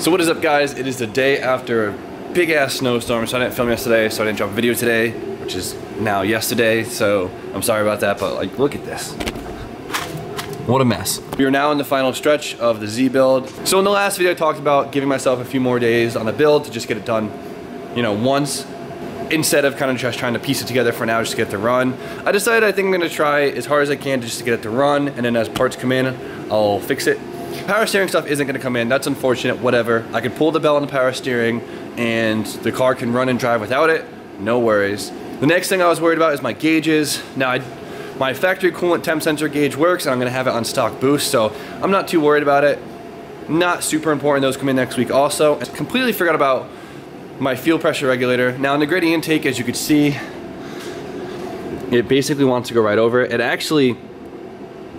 So what is up, guys? It is the day after a big ass snowstorm, so I didn't film yesterday, so I didn't drop a video today, which is now yesterday, so I'm sorry about that, but like, look at this. What a mess. We are now in the final stretch of the Z build. So in the last video I talked about giving myself a few more days on the build to just get it done, you know, once, instead of kind of just trying to piece it together for now just to get it to run. I decided I think I'm gonna try as hard as I can just to get it to run, and then as parts come in, I'll fix it. Power steering stuff isn't gonna come in, that's unfortunate, whatever. I can pull the bell on the power steering and the car can run and drive without it, no worries. The next thing I was worried about is my gauges. Now, my factory coolant temp sensor gauge works and I'm gonna have it on stock boost, so I'm not too worried about it. Not super important, those come in next week also. I completely forgot about my fuel pressure regulator. Now in the gradient intake, as you can see, it basically wants to go right over it. It actually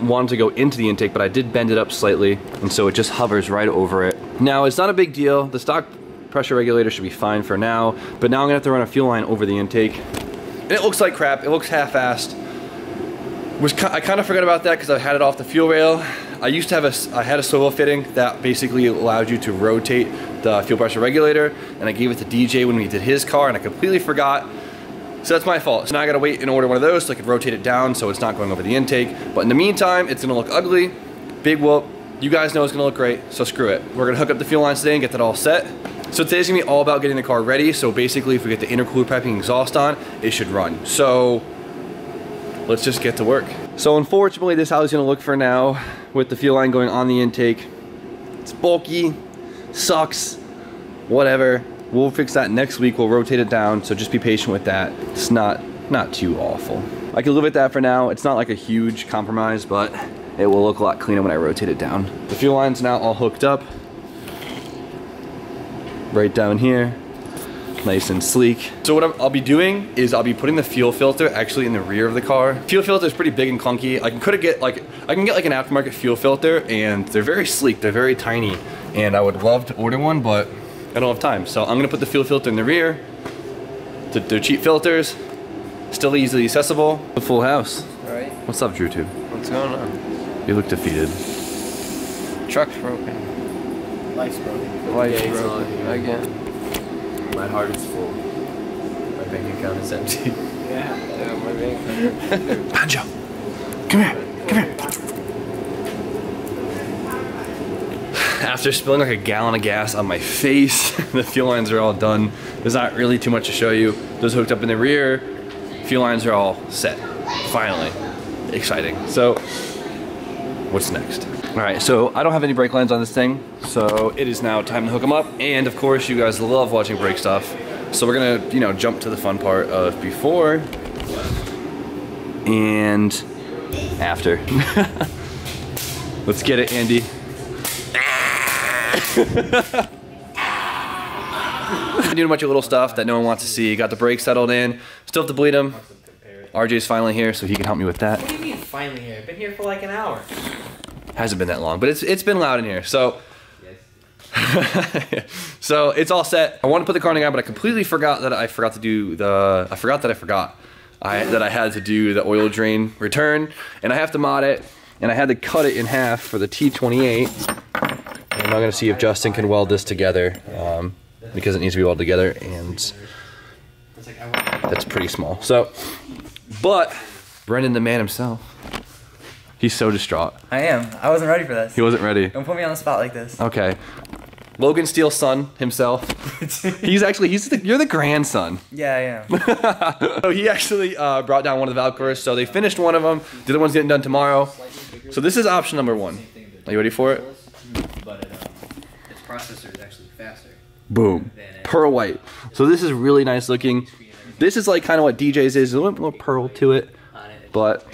wanted to go into the intake, but I did bend it up slightly, and so it just hovers right over it. Now, it's not a big deal. The stock pressure regulator should be fine for now, but now I'm gonna have to run a fuel line over the intake. And it looks like crap, it looks half-assed. I kind of forgot about that because I had it off the fuel rail. I had a swivel fitting that basically allowed you to rotate the fuel pressure regulator, and I gave it to DJ when we did his car, and I completely forgot. So that's my fault. So now I gotta wait and order one of those so I can rotate it down so it's not going over the intake. But in the meantime, it's gonna look ugly, big whoop. You guys know it's gonna look great, so screw it. We're gonna hook up the fuel lines today and get that all set. So today's gonna be all about getting the car ready. So basically, if we get the intercooler piping exhaust on, it should run. So let's just get to work. So unfortunately, this is how it's gonna look for now with the fuel line going on the intake. It's bulky, sucks, whatever. We'll fix that next week. We'll rotate it down, so just be patient with that. It's not too awful. I can live with that for now. It's not like a huge compromise, but it will look a lot cleaner when I rotate it down. The fuel line's now all hooked up. Right down here. Nice and sleek. So what I'll be doing is I'll be putting the fuel filter actually in the rear of the car. Fuel filter is pretty big and clunky. I can get like an aftermarket fuel filter, and they're very sleek, they're very tiny, and I would love to order one, but I don't have time. So I'm gonna put the fuel filter in the rear. They're cheap filters, still easily accessible. The full house. All right. What's up, DrewTube? What's going on? You look defeated. Truck's broken. Life's broken. Life's broken. Again. My heart is full. My bank account is empty. Yeah, my bank account. Banjo, come here, come here. After spilling like a gallon of gas on my face, the fuel lines are all done. There's not really too much to show you. Those hooked up in the rear. Fuel lines are all set. Finally. Exciting. So, what's next? All right, so I don't have any brake lines on this thing, so it is now time to hook them up. And of course, you guys love watching brake stuff. So we're gonna, you know, jump to the fun part of before and after. Let's get it, Andy. I'm doing a bunch of little stuff that no one wants to see. Got the brakes settled in. Still have to bleed them. RJ's finally here, so he can help me with that. What do you mean finally here? I've been here for like an hour. Hasn't been that long, but it's been loud in here. So, so it's all set. I want to put the car on the ground, but I completely forgot that I had to do the oil drain return, and I have to mod it, and I had to cut it in half for the T28. And I'm gonna see if Justin can weld this together, because it needs to be welded together, and that's pretty small. So, but Brendan, the man himself, he's so distraught. I am. I wasn't ready for this. He wasn't ready. Don't put me on the spot like this. Okay. Logan Steele's son himself. You're the grandson. Yeah, I am. So he actually brought down one of the valve covers. So they finished one of them. The other one's getting done tomorrow. So this is option number one. Are you ready for it? But its processor is actually faster. Boom. Pearl white. So this is really nice looking. This is like kind of what DJ's is. There's a little bit more pearl to it. But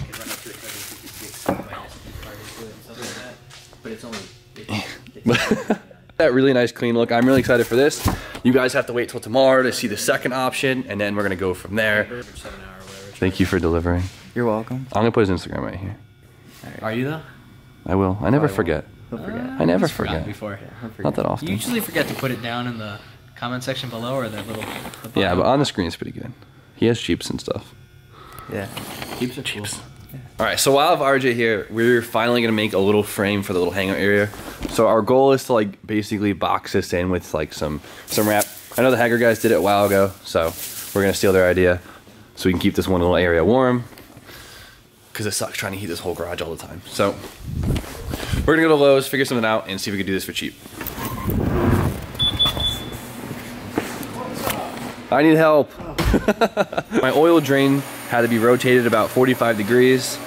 that really nice clean look. I'm really excited for this. You guys have to wait till tomorrow to see the second option, and then we're gonna go from there. Thank you for delivering. You're welcome. I'm gonna put his Instagram right here. Are you though? I will. I never forget. He'll forget. I never forget. Before. Not that often. You usually forget to put it down in the comment section below, or that little. Yeah, but on the screen it's pretty good. He has Jeeps and stuff. Yeah. Jeeps are cool. All right, so while I have RJ here, we're finally gonna make a little frame for the little hangar area. So our goal is to like basically box this in with like some wrap. I know the Hager guys did it a while ago, so we're gonna steal their idea so we can keep this one little area warm, because it sucks trying to heat this whole garage all the time. So we're gonna go to Lowe's, figure something out, and see if we can do this for cheap. I need help. My oil drain had to be rotated about 45 degrees.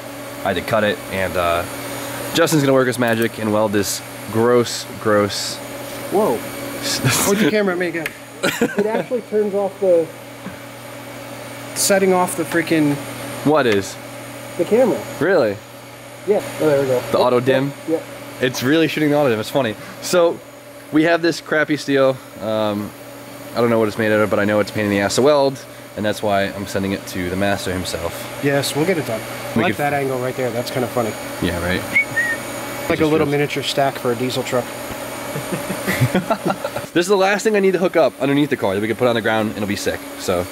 I had to cut it, and Justin's gonna work his magic and weld this gross. Whoa. Point your camera at me again. It actually turns off the... setting off the freaking... What is? The camera. Really? Yeah. Oh, there we go. The auto dim? Yeah. It's really shooting the auto dim. It's funny. So we have this crappy steel. I don't know what it's made out of, but I know it's a pain in the ass to weld, and that's why I'm sending it to the master himself. Yes, we'll get it done. I like that angle right there. That's kind of funny. Yeah, right? Like a little miniature stack for a diesel truck. This is the last thing I need to hook up underneath the car that we can put on the ground and it'll be sick. So,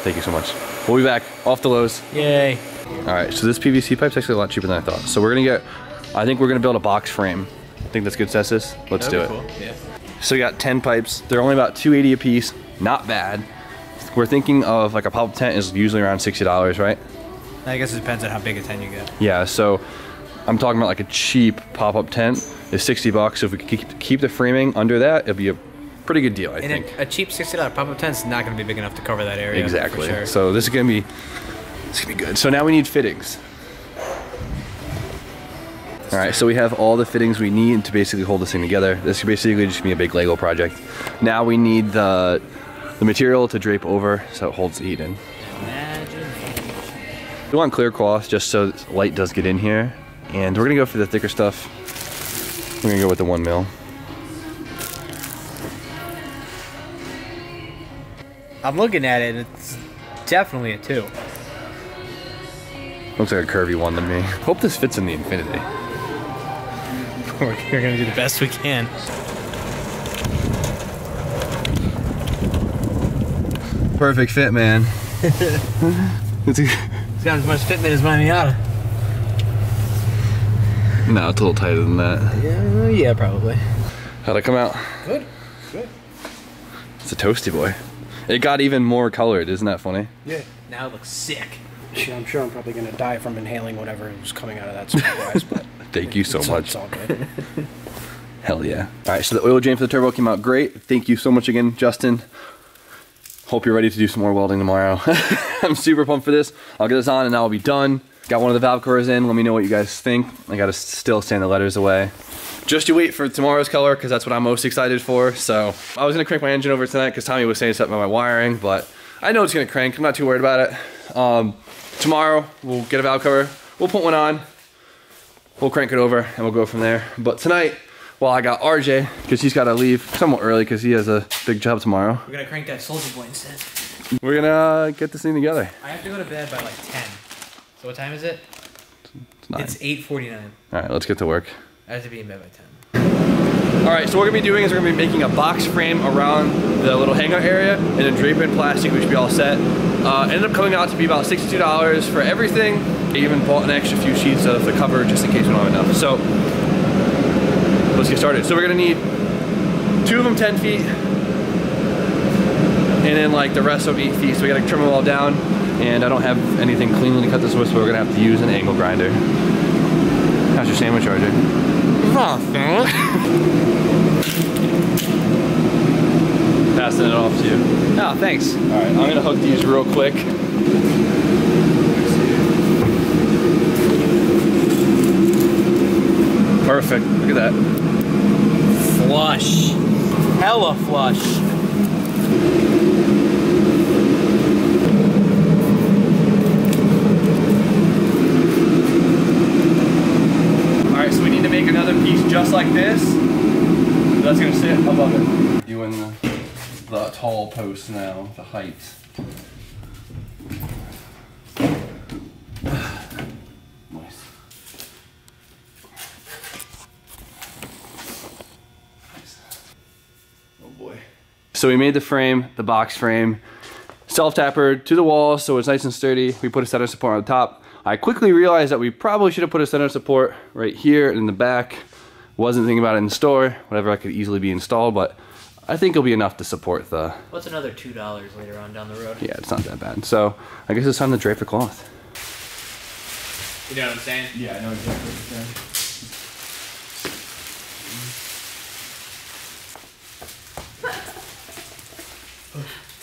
thank you so much. We'll be back. Off to Lowe's. Yay. Alright, so this PVC pipe's actually a lot cheaper than I thought. So we're gonna get, I think we're gonna build a box frame. I think that's good consensus. Let's do it. Cool. Yeah. So we got 10 pipes. They're only about $2.80 a piece. Not bad. We're thinking of like a pop-up tent is usually around $60, right? I guess it depends on how big a tent you get. Yeah, so I'm talking about like a cheap pop-up tent is $60. So if we could keep the framing under that, it'd be a pretty good deal, I think. A cheap $60 pop-up tent's not going to be big enough to cover that area. Exactly. For sure. So this is gonna be good. So now we need fittings. All right, so we have all the fittings we need to basically hold this thing together. This is basically just gonna be a big Lego project. Now we need the material to drape over so it holds the heat in. We want clear cloth just so light does get in here. And we're gonna go for the thicker stuff. We're gonna go with the 1 mil. I'm looking at it, it's definitely a 2. Looks like a curvy one to me. Hope this fits in the Infinity. We're gonna do the best we can. Perfect fit, man. It's got as much fitment as my Miata. No, it's a little tighter than that. Yeah, probably. How'd it come out? Good. Good. It's a toasty boy. It got even more colored, isn't that funny? Yeah. Now it looks sick. Yeah, I'm sure I'm probably going to die from inhaling whatever was coming out of that surprise, but... Thank you so much. It's all good. Hell yeah. All right, so the oil drain for the turbo came out great. Thank you so much again, Justin. Hope you're ready to do some more welding tomorrow. I'm super pumped for this. I'll get this on and I'll be done. Got one of the valve covers in. Let me know what you guys think. I gotta still sand the letters away. Just you wait for tomorrow's color, because that's what I'm most excited for. So I was gonna crank my engine over tonight because Tommy was saying something about my wiring, but I know it's gonna crank. I'm not too worried about it. Tomorrow we'll get a valve cover. We'll put one on. We'll crank it over and we'll go from there. But tonight, well, I got RJ, because he's got to leave somewhat early because he has a big job tomorrow. We're gonna crank that soldier boy instead. We're gonna get this thing together. I have to go to bed by like 10. So what time is it? It's 9. It's 8:49. All right, let's get to work. I have to be in bed by 10. All right, so what we're gonna be doing is we're gonna be making a box frame around the little hangout area and then drape in plastic, which should be all set. Ended up coming out to be about $62 for everything. I even bought an extra few sheets of the cover just in case we don't have enough. So let's get started. So we're gonna need 2 of them 10 feet, and then like the rest of 8 feet. So we gotta trim them all down, and I don't have anything cleanly to cut this with, so we're gonna have to use an angle grinder. How's your sandwich, RJ? Passing it off to you. Oh, thanks. All right, I'm gonna hook these real quick. Perfect, look at that. Flush. Hella flush. All right, so we need to make another piece just like this. That's gonna sit above it. Doing the tall post now, the height. Nice. Oh boy. So we made the frame, the box frame, self-tappered to the wall so it's nice and sturdy. We put a center support on the top. I quickly realized that we probably should have put a center support right here in the back. Wasn't thinking about it in store, whatever I could easily be installed, but I think it'll be enough to support the... What's another $2 later on down the road? Yeah, it's not that bad. So I guess it's time to drape the cloth. You know what I'm saying? Yeah, I know exactly what you're saying.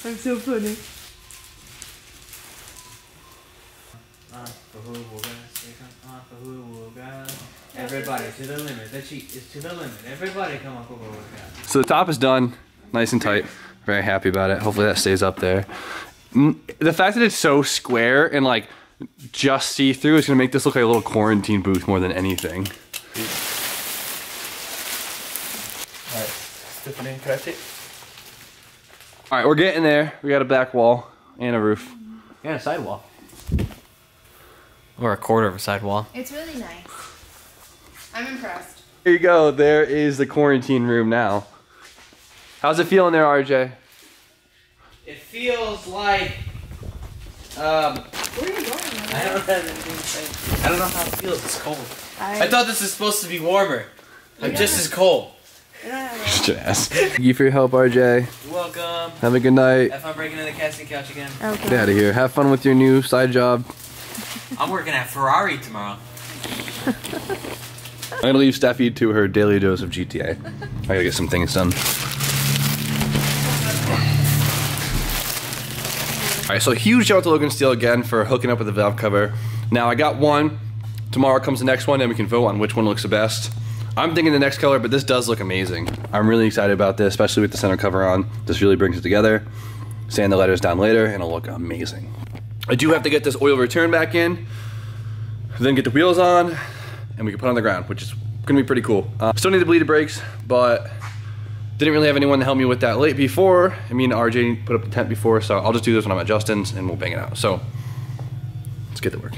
I'm so funny. Everybody to the limit. The cheat is to the limit. Everybody come up over workout. So the top is done, nice and tight. Very happy about it. Hopefully that stays up there. The fact that it's so square and like just see-through is gonna make this look like a little quarantine booth more than anything. Alright, Stephanie, can I take? All right, we're getting there. We got a back wall and a roof. And a sidewall. Or a quarter of a sidewall. It's really nice. I'm impressed. Here you go. There is the quarantine room now. How's it feeling there, RJ? It feels like Where are you going? I don't have anything to say. I don't know how it feels. It's cold. I I thought this was supposed to be warmer. I'm just as cold. Shut your ass. Thank you for your help, RJ. You're welcome. Have a good night. Have fun breaking in the casting couch again. Okay. Get out of here. Have fun with your new side job. I'm working at Ferrari tomorrow. I'm gonna leave Steffi to her daily dose of GTA. I gotta get some things done. Alright, so huge shout out to Logan Steele again for hooking up with the valve cover. Now I got one. Tomorrow comes the next one and we can vote on which one looks the best. I'm thinking the next color, but this does look amazing. I'm really excited about this, especially with the center cover on. This really brings it together. Sand the letters down later and it'll look amazing. I do have to get this oil return back in, then get the wheels on, and we can put it on the ground, which is gonna be pretty cool. Still need the bleeded brakes, but didn't really have anyone to help me with that late before. I mean, RJ put up the tent before, so I'll just do this when I'm at Justin's and we'll bang it out. So let's get to work.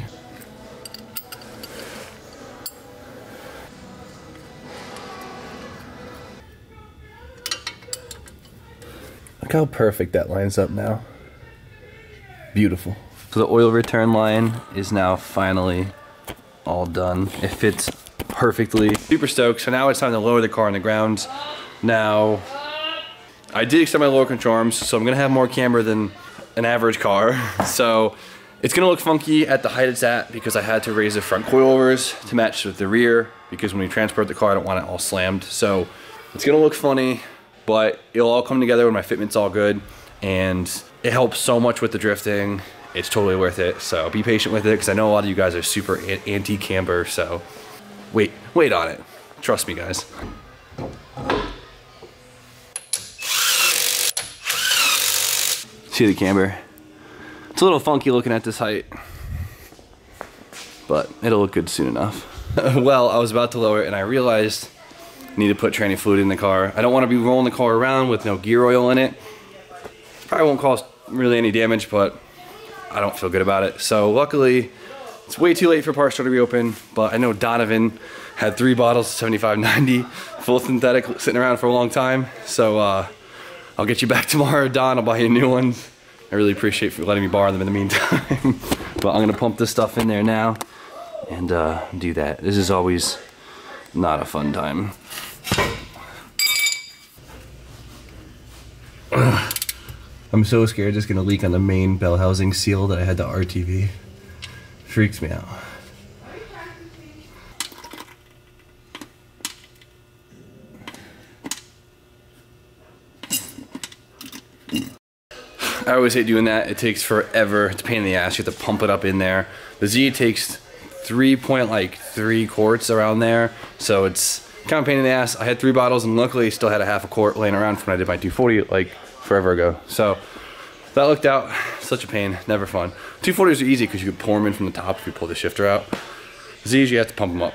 Look how perfect that lines up now. Beautiful. So the oil return line is now finally all done. It fits perfectly. Super stoked. So now it's time to lower the car on the ground. Now, I did extend my lower control arms, so I'm gonna have more camber than an average car. So it's gonna look funky at the height it's at because I had to raise the front coilovers to match with the rear because when we transport the car, I don't want it all slammed. So it's gonna look funny, but it'll all come together when my fitment's all good, and it helps so much with the drifting. It's totally worth it, so be patient with it because I know a lot of you guys are super anti-camber, so wait on it. Trust me, guys. See the camber? It's a little funky looking at this height, but it'll look good soon enough. Well, I was about to lower it and I realized I need to put tranny fluid in the car. I don't want to be rolling the car around with no gear oil in it. Probably won't cause really any damage, but I don't feel good about it. So luckily, it's way too late for parts store to reopen, but I know Donovan had 3 bottles of 75/90 full synthetic sitting around for a long time. So I'll get you back tomorrow, Don. I'll buy you new ones. I really appreciate you letting me borrow them in the meantime. But I'm gonna pump this stuff in there now and do that. This is always not a fun time. I'm so scared it's gonna leak on the main bell housing seal that I had to RTV. Freaks me out. I always hate doing that. It takes forever. It's a pain in the ass. You have to pump it up in there. The Z takes 3 quarts around there, so it's kind of a pain in the ass. I had 3 bottles and luckily still had a half a quart laying around from when I did my 240 like forever ago. So that looked out. Such a pain. Never fun. 240s are easy because you could pour them in from the top if you pull the shifter out. Z's you have to pump them up.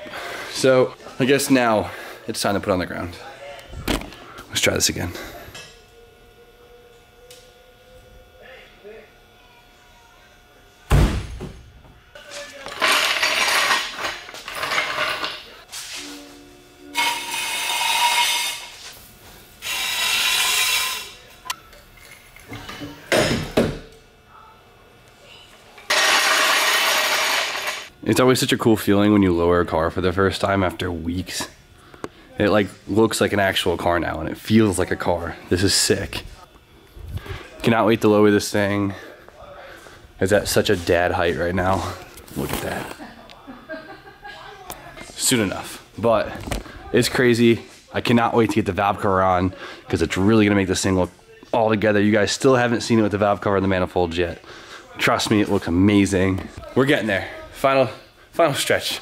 So I guess now it's time to put on the ground. Let's try this again. It's always such a cool feeling when you lower a car for the first time after weeks. It like looks like an actual car now and it feels like a car. This is sick. Cannot wait to lower this thing. It's at such a dad height right now. Look at that. Soon enough, but it's crazy. I cannot wait to get the valve cover on because it's really gonna make this thing look all together. You guys still haven't seen it with the valve cover and the manifolds yet. Trust me, it looks amazing. We're getting there. Final stretch.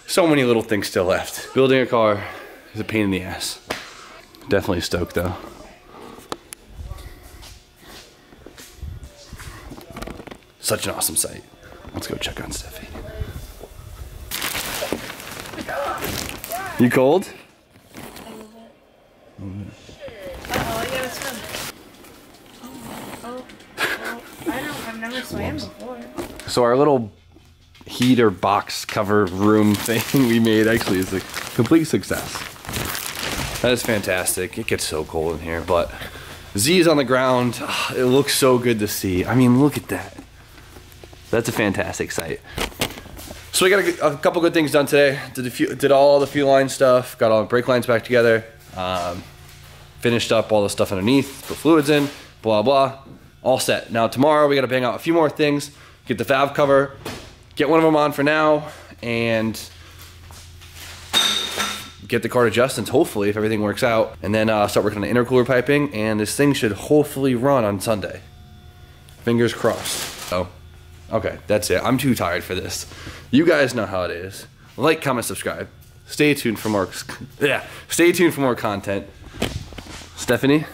So many little things still left. Building a car is a pain in the ass. Definitely stoked though. Such an awesome site. Let's go check on Steffi. You cold? I gotta swim. I've never swam before. So our little heater box cover room thing we made actually is a complete success. That is fantastic. It gets so cold in here, but Z is on the ground. It looks so good to see. I mean, look at that. That's a fantastic site. So we got a couple good things done today. Did all the fuel line stuff, got all the brake lines back together, finished up all the stuff underneath, put fluids in, blah, blah, all set. Now tomorrow we gotta bang out a few more things, get the valve cover, get one of them on for now, and get the car to Justin's, hopefully, if everything works out, and then start working on the intercooler piping, and this thing should hopefully run on Sunday. Fingers crossed. So, okay, that's it. I'm too tired for this. You guys know how it is. Like, comment, subscribe. Stay tuned for more. Stay tuned for more content. Stephanie,